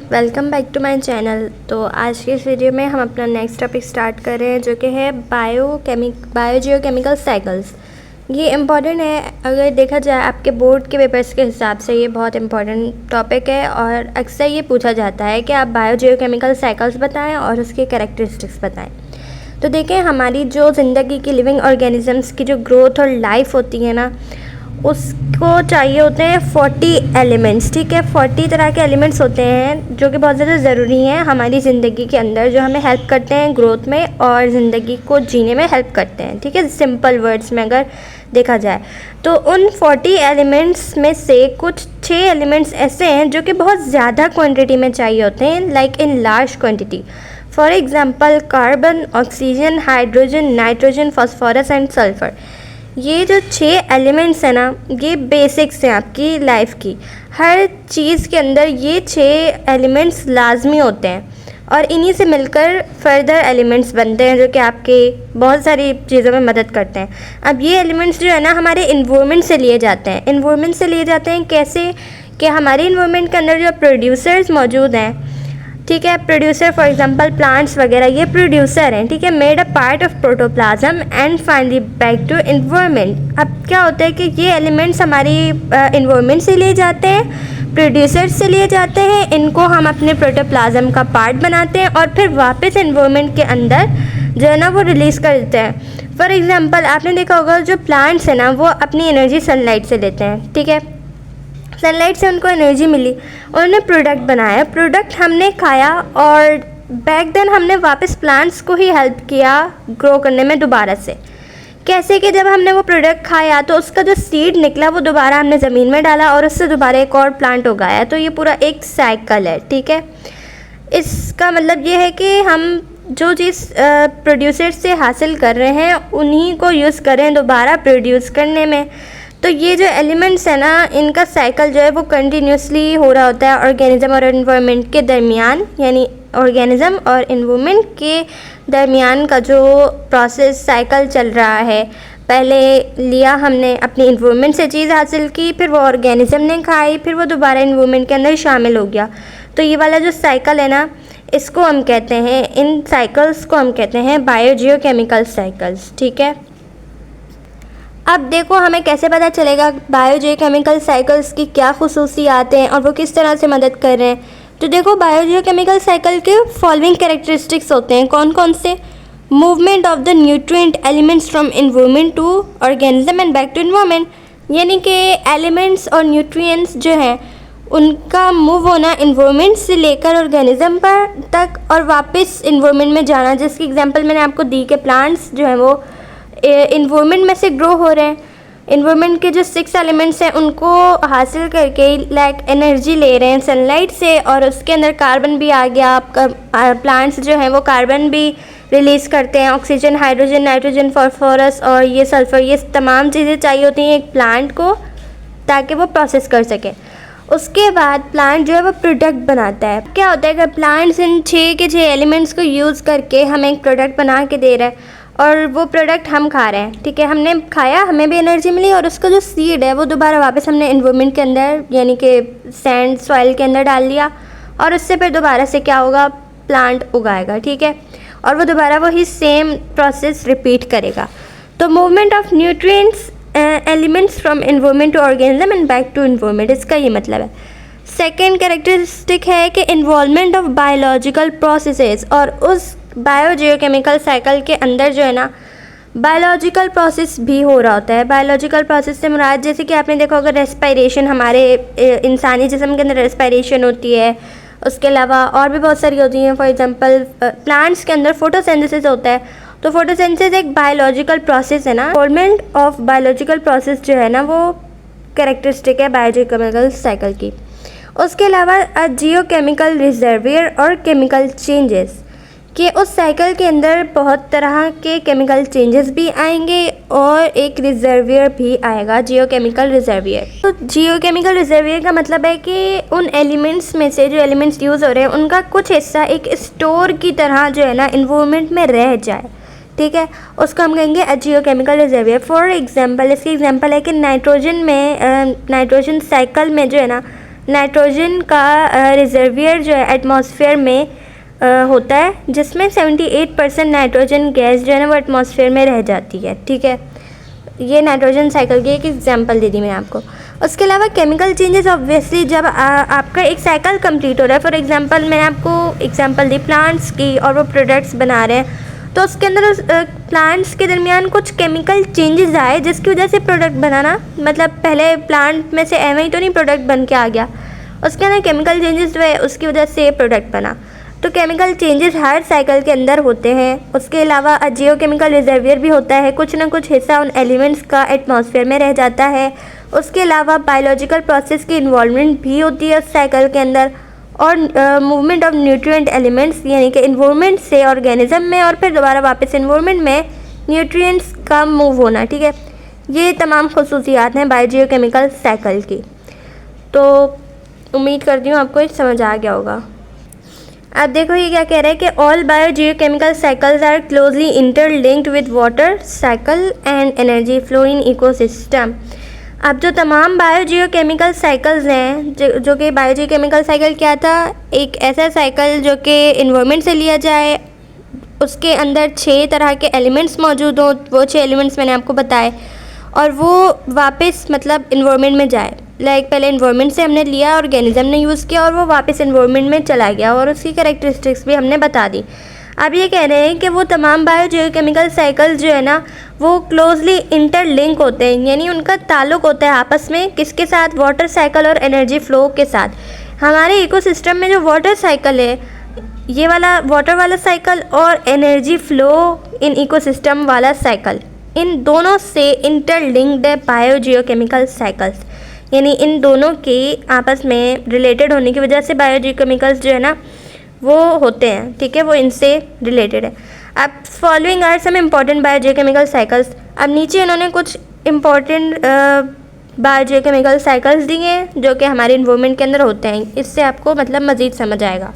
Welcome back to my channel. तो आज के इस वीडियो में हम अपना नेक्स्ट टॉपिक स्टार्ट कर रहे हैं जो कि है बायोजियोकेमिकल साइकिल्स। ये इम्पॉर्टेंट है, अगर देखा जाए आपके बोर्ड के पेपर्स के हिसाब से ये बहुत इम्पॉर्टेंट टॉपिक है और अक्सर ये पूछा जाता है कि आप बायोजियोकेमिकल साइकिल्स बताएं और उसके कैरेक्टरिस्टिक्स बताएं। तो देखें, हमारी जो ज़िंदगी की लिविंग ऑर्गेनिजम्स की जो ग्रोथ और लाइफ होती है ना, उसको चाहिए होते हैं 40 एलिमेंट्स। ठीक है, 40 तरह के एलिमेंट्स होते हैं जो कि बहुत ज़्यादा ज़रूरी हैं हमारी ज़िंदगी के अंदर, जो हमें हेल्प करते हैं ग्रोथ में और ज़िंदगी को जीने में हेल्प करते हैं। ठीक है, सिंपल वर्ड्स में अगर देखा जाए तो उन 40 एलिमेंट्स में से कुछ 6 एलिमेंट्स ऐसे हैं जो कि बहुत ज़्यादा क्वान्टिटी में चाहिए होते हैं, like in large quantity. For example carbon, oxygen, hydrogen, nitrogen, phosphorus and sulphur. ये जो 6 एलिमेंट्स हैं ना, ये बेसिक्स हैं आपकी लाइफ की। हर चीज़ के अंदर ये 6 एलिमेंट्स लाजमी होते हैं और इन्हीं से मिलकर फर्दर एलिमेंट्स बनते हैं जो कि आपके बहुत सारी चीज़ों में मदद करते हैं। अब ये एलिमेंट्स जो है ना, हमारे इन्वायरमेंट से लिए जाते हैं। इन्वायरमेंट से लिए जाते हैं कैसे कि हमारे इन्वायरमेंट के अंदर जो प्रोड्यूसर्स मौजूद हैं, ठीक है, प्रोड्यूसर फॉर एग्जांपल प्लांट्स वगैरह, ये प्रोड्यूसर हैं। ठीक है, made a part of protoplasm and finally back to environment. अब क्या होता है कि ये एलिमेंट्स हमारी इन्वायरमेंट से लिए जाते हैं, प्रोड्यूसर से लिए जाते हैं, इनको हम अपने प्रोटोप्लाज्म का पार्ट बनाते हैं और फिर वापस इन्वायरमेंट के अंदर जो है ना वो रिलीज़ कर देते हैं। फॉर एग्ज़ाम्पल आपने देखा होगा जो प्लांट्स हैं ना, वो अपनी एनर्जी सनलाइट से लेते हैं। ठीक है, सनलाइट से उनको एनर्जी मिली, उन्होंने प्रोडक्ट बनाया, प्रोडक्ट हमने खाया और बैक देन हमने वापस प्लांट्स को ही हेल्प किया ग्रो करने में दोबारा से। कैसे कि जब हमने वो प्रोडक्ट खाया तो उसका जो सीड निकला वो दोबारा हमने ज़मीन में डाला और उससे दोबारा एक और प्लांट उगाया। तो ये पूरा एक साइकिल है। ठीक है, इसका मतलब ये है कि हम जो चीज़ प्रोड्यूसर से हासिल कर रहे हैं उन्हीं को यूज़ करें दोबारा प्रोड्यूस करने में। तो ये जो एलिमेंट्स है ना, इनका साइकिल जो है वो कंटिन्यूसली हो रहा होता है ऑर्गेनिज्म और एनवायरनमेंट के दरमियान, यानी ऑर्गेनिज्म और एनवायरनमेंट के दरमियान का जो प्रोसेस साइकिल चल रहा है। पहले लिया हमने अपनी एनवायरनमेंट से चीज़ हासिल की, फिर वो ऑर्गेनिज्म ने खाई, फिर वो दोबारा एनवायरनमेंट के अंदर शामिल हो गया। तो ये वाला जो साइकिल है ना, इसको हम कहते हैं, इन साइकिल्स को हम कहते हैं बायोजियोकेमिकल साइकिल्स। ठीक है, अब देखो हमें कैसे पता चलेगा बायोजियोकेमिकल साइकिल्स की क्या खुसूसियात हैं और वो किस तरह से मदद कर रहे हैं। तो देखो, बायोजियोकेमिकल साइकिल के फॉलोइंग कैरेक्टरिस्टिक्स होते हैं। कौन कौन से? Movement of the nutrient elements from environment to organism and back to environment, यानी कि एलिमेंट्स और न्यूट्रिएंट्स जो हैं उनका मूव होना इन्वायरमेंट से लेकर ऑर्गेनिज्म पर तक और वापस इन्वायरमेंट में जाना। जिसकी एग्जांपल मैंने आपको दी कि प्लांट्स जो हैं वो इन्वायरमेंट में से ग्रो हो रहे हैं। इन्वायरमेंट के जो 6 एलिमेंट्स हैं उनको हासिल करके लाइक एनर्जी ले रहे हैं सनलाइट से, और उसके अंदर कार्बन भी आ गया। आपका प्लांट्स जो हैं वो कार्बन भी रिलीज़ करते हैं, ऑक्सीजन, हाइड्रोजन, नाइट्रोजन, फॉस्फोरस और ये सल्फ़र। ये तमाम चीज़ें चाहिए होती हैं एक प्लांट को ताकि वो प्रोसेस कर सके। उसके बाद प्लांट जो है वो प्रोडक्ट बनाता है। क्या होता है कि प्लांट्स इन 6 के 6 एलिमेंट्स को यूज़ करके हमें एक प्रोडक्ट बना के दे रहा है और वो प्रोडक्ट हम खा रहे हैं। ठीक है, हमने खाया, हमें भी एनर्जी मिली और उसका जो सीड है वो दोबारा वापस हमने इन्वायरमेंट के अंदर यानी कि सैंड सॉइल के अंदर डाल लिया और उससे फिर दोबारा से क्या होगा, प्लांट उगाएगा। ठीक है, और वो दोबारा वही सेम प्रोसेस रिपीट करेगा। तो movement of nutrients elements from environment to organism and back to environment, इसका ये मतलब है। सेकेंड कैरेक्टरिस्टिक है कि इन्वॉल्वमेंट ऑफ बायोलॉजिकल प्रोसेसेस, और उस बायोजियोकेमिकल साइकिल के अंदर जो है ना बायोलॉजिकल प्रोसेस भी हो रहा होता है। बायोलॉजिकल प्रोसेस से मुराद, जैसे कि आपने देखा होगा रेस्पिरेशन, हमारे इंसानी जिस्म के अंदर रेस्पिरेशन होती है। उसके अलावा और भी बहुत सारी होती हैं। फॉर एग्जांपल प्लांट्स के अंदर फोटोसिंथेसिस होता है। तो फोटोसिंथेसिस एक बायोलॉजिकल प्रोसेस है ना। इन्वॉल्वमेंट ऑफ बायोलॉजिकल प्रोसेस जो है ना वो कैरेक्टरिस्टिक है बायोजियोकेमिकल साइकिल की। उसके अलावा जियोकेमिकल रिजर्वियर और केमिकल चेंजेस, कि उस साइकिल के अंदर बहुत तरह के केमिकल चेंजेस भी आएंगे और एक रिजर्वियर भी आएगा, जियोकेमिकल रिजर्वियर। तो जियोकेमिकल रिजर्वियर का मतलब है कि उन एलिमेंट्स में से जो एलिमेंट्स यूज़ हो रहे हैं उनका कुछ हिस्सा एक स्टोर की तरह जो है ना इन्वायरमेंट में रह जाए। ठीक है, उसको हम कहेंगे जियोकेमिकल रिजर्वियर। फॉर एग्जांपल, इसकी एग्जांपल है कि नाइट्रोजन में नाइट्रोजन साइकिल में जो है ना नाइट्रोजन का रिजर्वियर जो है एटमॉस्फेयर में होता है, जिसमें 78% नाइट्रोजन गैस जो है ना वो एटमॉस्फेयर में रह जाती है। ठीक है, ये नाइट्रोजन साइकिल की एक एग्जांपल दे दी मैंने आपको। उसके अलावा केमिकल चेंजेस ऑब्वियसली जब आपका एक साइकिल कंप्लीट हो रहा है, फॉर एग्जांपल मैंने आपको एग्जांपल दी प्लांट्स की, और वो प्रोडक्ट्स बना रहे हैं, तो उसके अंदर प्लांट्स के दरमियान कुछ केमिकल चेंजेस आए जिसकी वजह से प्रोडक्ट बनाना, मतलब पहले प्लांट में से एवं ही तो नहीं प्रोडक्ट बन के आ गया, उसके अंदर केमिकल चेंजेस हुए, उसकी वजह से प्रोडक्ट बना। तो केमिकल चेंजेस हर साइकिल के अंदर होते हैं। उसके अलावा जियोकेमिकल रिजर्वियर भी होता है, कुछ ना कुछ हिस्सा उन एलिमेंट्स का एटमॉस्फेयर में रह जाता है। उसके अलावा बायोलॉजिकल प्रोसेस की इन्वॉल्वमेंट भी होती है उस साइकिल के अंदर, और मूवमेंट ऑफ न्यूट्रिएंट एलिमेंट्स, यानी कि इन्वायरमेंट से ऑर्गेनिज्म में और फिर दोबारा वापस इन्वायरमेंट में न्यूट्रिएंट्स का मूव होना। ठीक है, ये तमाम खसूसियात हैं बायोजियोकेमिकल साइकिल की। तो उम्मीद करती हूँ आपको ये समझ आ गया होगा। अब देखो ये क्या कह रहा है कि all biogeochemical cycles are closely interlinked with water cycle and energy flow in ecosystem. अब जो तमाम बायोजियोकेमिकल साइकिल्स हैं, जो कि बायोजियोकेमिकल साइकिल क्या था, एक ऐसा साइकिल जो कि इन्वायरमेंट से लिया जाए, उसके अंदर 6 तरह के एलिमेंट्स मौजूद हों, वो 6 एलिमेंट्स मैंने आपको बताए, और वो वापस मतलब इन्वायरमेंट में जाए। लाइक पहले इन्वायरमेंट से हमने लिया, ऑर्गेनिज्म ने यूज़ किया और वो वापस इन्वायरमेंट में चला गया, और उसकी कैरेक्टरिस्टिक्स भी हमने बता दी। अब ये कह रहे हैं कि वो तमाम बायोजियोकेमिकल साइकिल्स जो है ना वो क्लोजली इंटरलिंक होते हैं, यानी उनका ताल्लुक़ होता है आपस में किसके साथ, वाटर साइकिल और एनर्जी फ़्लो के साथ। हमारे इकोसिस्टम में जो वाटर साइकिल है, ये वाला वाटर वाला साइकिल, और एनर्जी फ़्लो इन इकोसिस्टम वाला साइकिल, इन दोनों से इंटरलिंक्ड है बायोजियोकेमिकल साइकिल्स, यानी इन दोनों के आपस में रिलेटेड होने की वजह से बायोजियोकेमिकल्स जो है ना वो होते हैं। ठीक है, वो इनसे रिलेटेड है। अब following are some important biogeochemical cycles. अब नीचे इन्होंने कुछ इम्पॉर्टेंट बायोजियोकेमिकल साइकिल्स दिए हैं जो कि हमारे इन्वायरमेंट के अंदर होते हैं, इससे आपको मतलब मज़ीद समझ आएगा।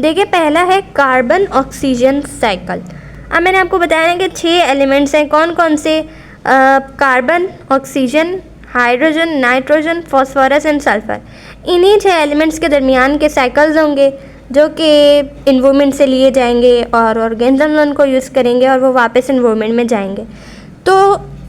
देखिए, पहला है कार्बन ऑक्सीजन साइकिल। अब मैंने आपको बताया ना कि 6 एलिमेंट्स हैं, कौन कौन से, carbon, oxygen, hydrogen, nitrogen, phosphorus and sulphur. इन्हीं 6 एलिमेंट्स के दरमियान के साइकिल्स होंगे जो कि इन्वायरमेंट से लिए जाएंगे और ऑर्गेनिज्म उनको यूज़ करेंगे और वो वापस इन्वायरमेंट में जाएंगे। तो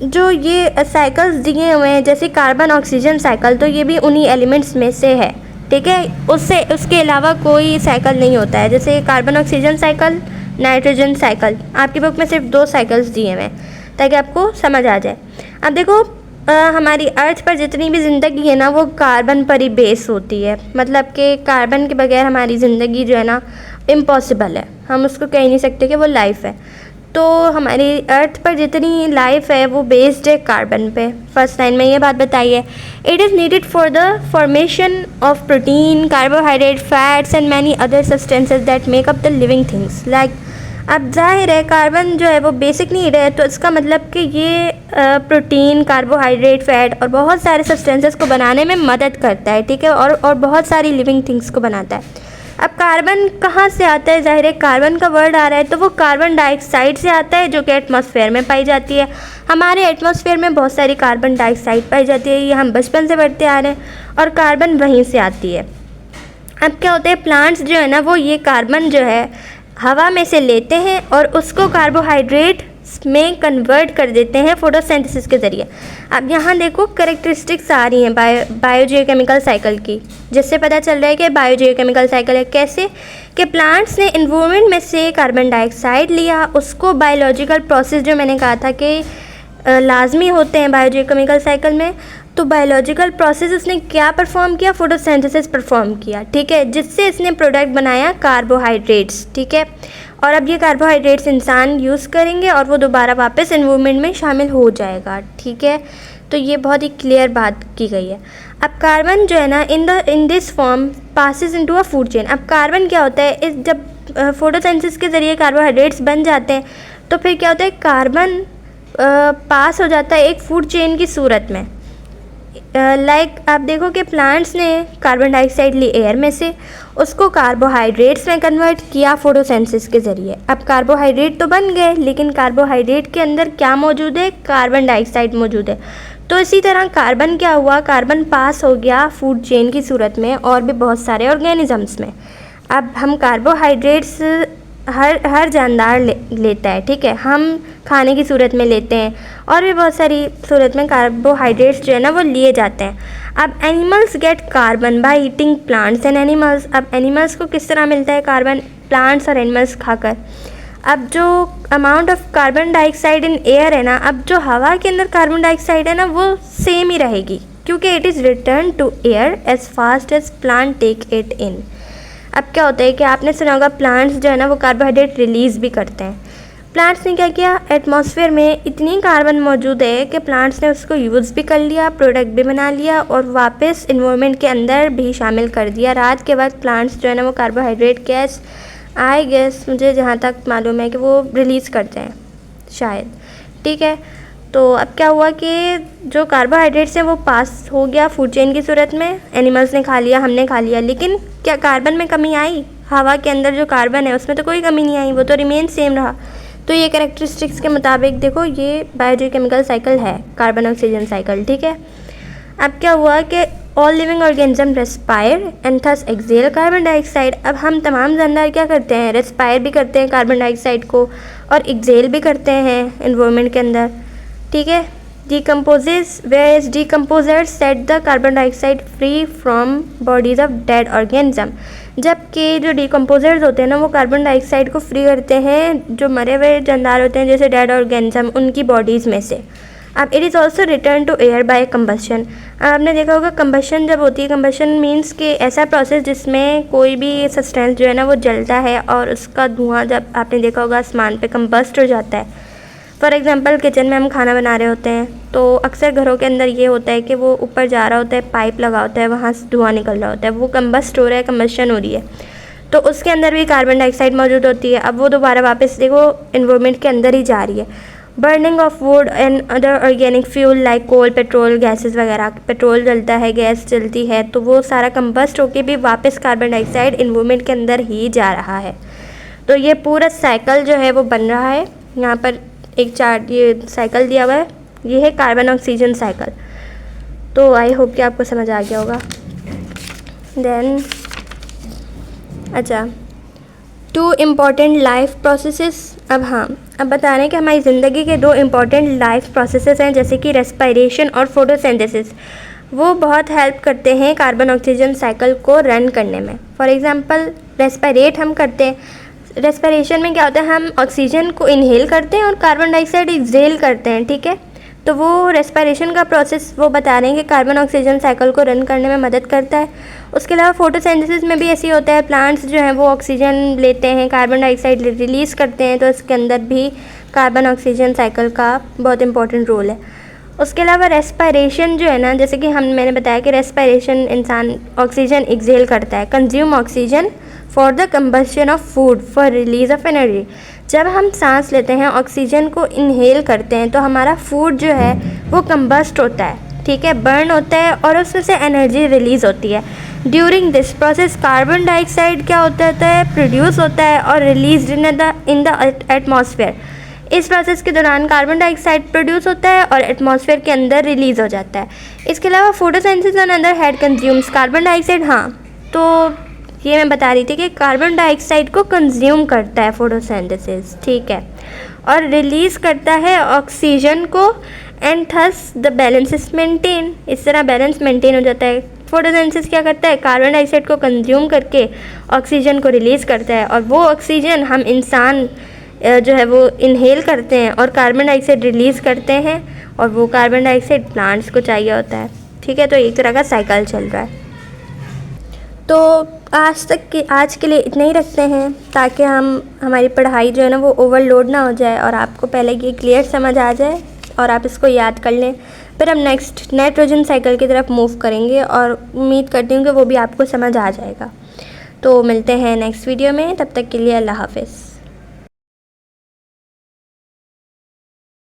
जो ये साइकिल्स दिए हुए हैं जैसे कार्बन ऑक्सीजन साइकिल, तो ये भी उन्हीं एलिमेंट्स में से है। ठीक है, उसके अलावा कोई साइकिल नहीं होता है। जैसे carbon oxygen cycle, nitrogen cycle, आपकी बुक में सिर्फ 2 साइकिल्स दिए हुए हैं ताकि आपको समझ आ जाए। अब देखो, हमारी अर्थ पर जितनी भी ज़िंदगी है ना वो कार्बन पर ही बेस होती है, मतलब कि कार्बन के बगैर हमारी ज़िंदगी जो है ना इम्पॉसिबल है, हम उसको कह नहीं सकते कि वो लाइफ है। तो हमारी अर्थ पर जितनी लाइफ है वो बेस्ड है कार्बन पे। फर्स्ट लाइन में ये बात बताई है, it is needed for the formation of protein, carbohydrate, fats and many other substances that make up the living things. Like अब जाहिर है कार्बन जो है वो बेसिक नीड है, तो इसका मतलब कि ये प्रोटीन, कार्बोहाइड्रेट, फैट और बहुत सारे सब्सटेंसेस को बनाने में मदद करता है। ठीक है, और बहुत सारी लिविंग थिंग्स को बनाता है। अब कार्बन कहाँ से आता है, जाहिर है कार्बन का वर्ड आ रहा है तो वो कार्बन डाइऑक्साइड से आता है जो कि एटमॉस्फेयर में पाई जाती है। हमारे एटमॉस्फेयर में बहुत सारी कार्बन डाइऑक्साइड पाई जाती है, ये हम बचपन से पढ़ते आ रहे हैं, और कार्बन वहीं से आती है। अब क्या होता है, प्लांट्स जो है ना वो ये कार्बन जो है हवा में से लेते हैं और उसको कार्बोहाइड्रेट में कन्वर्ट कर देते हैं फोटोसिंथेसिस के ज़रिए। अब यहाँ देखो कैरेक्टरिस्टिक्स आ रही हैं बायोजियोकेमिकल साइकिल की, जिससे पता चल रहा है कि बायोजियोकेमिकल साइकिल है। कैसे कि प्लांट्स ने इन्वायरमेंट में से कार्बन डाइऑक्साइड लिया, उसको बायोलॉजिकल प्रोसेस जो मैंने कहा था कि लाजमी होते हैं बायोजियोकेमिकल साइकिल में, तो बायोलॉजिकल प्रोसेस उसने क्या परफॉर्म किया, फोटोसिंथेसिस परफॉर्म किया। ठीक है, जिससे इसने प्रोडक्ट बनाया कार्बोहाइड्रेट्स। ठीक है, और अब ये कार्बोहाइड्रेट्स इंसान यूज़ करेंगे और वो दोबारा वापस एनवायरनमेंट में शामिल हो जाएगा। ठीक है, तो ये बहुत ही क्लियर बात की गई है। अब कार्बन जो है ना in this form passes into a food chain. अब कार्बन क्या होता है, इस जब फोटोसिंथेसिस के ज़रिए कार्बोहाइड्रेट्स बन जाते हैं तो फिर क्या होता है, कार्बन पास हो जाता है एक फूड चेन की सूरत में। लाइक आप देखो कि प्लांट्स ने कार्बन डाइऑक्साइड ली एयर में से, उसको कार्बोहाइड्रेट्स में कन्वर्ट किया फोटोसिंथेसिस के ज़रिए। अब कार्बोहाइड्रेट तो बन गए, लेकिन कार्बोहाइड्रेट के अंदर क्या मौजूद है, कार्बन डाइऑक्साइड मौजूद है। तो इसी तरह कार्बन क्या हुआ, कार्बन पास हो गया फूड चेन की सूरत में और भी बहुत सारे ऑर्गेनिजम्स में। अब हम कार्बोहाइड्रेट्स हर जानदार लेता है, ठीक है, हम खाने की सूरत में लेते हैं और भी बहुत सारी सूरत में कार्बोहाइड्रेट्स जो है ना वो लिए जाते हैं। अब animals gate carbon by eating plants and animals. अब एनिमल्स को किस तरह मिलता है कार्बन, प्लांट्स और एनिमल्स खाकर। अब जो amount of carbon dioxide in air है ना, अब जो हवा के अंदर कार्बन डाइऑक्साइड है ना वो सेम ही रहेगी, क्योंकि it is return to air as fast as plant take it in. अब क्या होता है कि आपने सुना होगा प्लांट्स जो है ना वो कार्बोहाइड्रेट रिलीज़ भी करते हैं। प्लांट्स ने क्या किया, एटमॉस्फेयर में इतनी कार्बन मौजूद है कि प्लांट्स ने उसको यूज़ भी कर लिया, प्रोडक्ट भी बना लिया और वापस इन्वायरमेंट के अंदर भी शामिल कर दिया। रात के वक्त प्लांट्स जो है ना वो कार्बोहाइड्रेट गैस, आई गैस मुझे जहाँ तक मालूम है कि वो रिलीज़ करते हैं शायद, ठीक है। तो अब क्या हुआ कि जो कार्बोहाइड्रेट्स हैं वो पास हो गया फूड चेन की सूरत में, एनिमल्स ने खा लिया, हमने खा लिया, लेकिन क्या कार्बन में कमी आई? हवा के अंदर जो कार्बन है उसमें तो कोई कमी नहीं आई, वो तो रिमेन सेम रहा। तो ये कैरेक्टरिस्टिक्स के मुताबिक देखो ये बायोजियोकेमिकल साइकिल है, कार्बन ऑक्सीजन साइकिल, ठीक है। अब क्या हुआ कि all living organism respire and thus exhale carbon dioxide. अब हम तमाम जानदार क्या करते हैं, रेस्पायर भी करते हैं कार्बन डाइऑक्साइड को और एक्सेल भी करते हैं एनवायरनमेंट के अंदर, ठीक है। Decomposes where is decomposers set the carbon dioxide free from bodies of dead organism. जबकि जो डिकम्पोजर्स होते हैं ना वो कार्बन डाइऑक्साइड को फ्री करते हैं जो मरे हुए जानदार होते हैं जैसे डेड ऑर्गेनिज्म, उनकी बॉडीज़ में से। अब it is also return to air by combustion. आपने देखा होगा कम्बशन जब होती है, कम्बशन मीन्स कि ऐसा प्रोसेस जिसमें कोई भी सब्सटेंस जो है ना वो जलता है और उसका धुआं जब आपने देखा होगा आसमान पे कम्बस्ट हो जाता है। फॉर एग्जांपल किचन में हम खाना बना रहे होते हैं तो अक्सर घरों के अंदर ये होता है कि वो ऊपर जा रहा होता है, पाइप लगा होता है, वहाँ से धुआं निकल रहा होता है, वो कम्बस्ट हो रहा है, कम्बशन हो रही है, तो उसके अंदर भी कार्बन डाइऑक्साइड मौजूद होती है। अब वो दोबारा वापस देखो एनवायरनमेंट के अंदर ही जा रही है। Burning of wood and other organic fuel like coal, petrol, gases वगैरह, पेट्रोल जलता है, गैस जलती है, तो वो सारा कम्बस्ट होके भी वापस कार्बन डाइऑक्साइड एनवायरनमेंट के अंदर ही जा रहा है। तो ये पूरा साइकिल जो है वो बन रहा है। यहाँ पर एक चार्ट ये साइकिल दिया हुआ है, ये है कार्बन ऑक्सीजन साइकिल। तो आई होप कि आपको समझ आ गया होगा। देन अच्छा, 2 इम्पॉर्टेंट लाइफ प्रोसेसेस। अब बता रहे हैं कि हमारी ज़िंदगी के 2 इम्पॉर्टेंट लाइफ प्रोसेसेस हैं जैसे कि रेस्पिरेशन और फोटोसिंथेसिस। वो बहुत हेल्प करते हैं कार्बन ऑक्सीजन साइकिल को रन करने में। फॉर एग्जांपल रेस्पिरेट हम करते हैं, रेस्पिरेशन में क्या होता है, हम ऑक्सीजन को इनहेल करते हैं और कार्बन डाइऑक्साइड एक्सहेल करते हैं, ठीक है। तो वो रेस्पिरेशन का प्रोसेस वो बता रहे हैं कि कार्बन ऑक्सीजन साइकिल को रन करने में मदद करता है। उसके अलावा फोटोसिंथेसिस में भी ऐसे ही होता है, प्लांट्स जो हैं वो ऑक्सीजन लेते हैं, कार्बन डाइऑक्साइड रिलीज़ करते हैं, तो इसके अंदर भी कार्बन ऑक्सीजन साइकिल का बहुत इंपॉर्टेंट रोल है। उसके अलावा रेस्पिरेशन जो है ना, जैसे कि मैंने बताया कि रेस्पिरेशन इंसान ऑक्सीजन एक्सहेल करता है, consume oxygen for the combustion of food for release of energy. जब हम सांस लेते हैं, ऑक्सीजन को इनहेल करते हैं, तो हमारा फूड जो है वो कम्बस्ट होता है, ठीक है, बर्न होता है और उसमें से एनर्जी रिलीज़ होती है। During this process carbon dioxide क्या होता है, प्रोड्यूस होता है और रिलीज इन द एटमॉस्फेयर। इस प्रोसेस के दौरान कार्बन डाइऑक्साइड प्रोड्यूस होता है और एटमॉस्फेयर के अंदर रिलीज़ हो जाता है। इसके अलावा photosynthesis on other hand consumes carbon dioxide. तो ये मैं बता रही थी कि कार्बन डाइऑक्साइड को कंज्यूम करता है फोटोसिंथेसिस, ठीक है, और रिलीज़ करता है ऑक्सीजन को and thus the balance is maintain. इस तरह बैलेंस मेंटेन हो जाता है। फोटोसिंथेसिस क्या करता है, कार्बन डाइऑक्साइड को कंज्यूम करके ऑक्सीजन को रिलीज़ करता है और वो ऑक्सीजन हम इंसान जो है वो इनहेल करते हैं और कार्बन डाइऑक्साइड रिलीज़ करते हैं और वो कार्बन डाइऑक्साइड प्लांट्स को चाहिए होता है, ठीक है। तो एक तरह का साइकिल चल रहा है। तो आज के लिए इतना ही रखते हैं ताकि हमारी पढ़ाई जो है ना वो ओवरलोड ना हो जाए और आपको पहले ये क्लियर समझ आ जाए और आप इसको याद कर लें। फिर हम नेक्स्ट नाइट्रोजन साइकिल की तरफ मूव करेंगे और उम्मीद करती हूँ कि वो भी आपको समझ आ जाएगा। तो मिलते हैं नेक्स्ट वीडियो में, तब तक के लिए अल्लाह हाफ़िज़।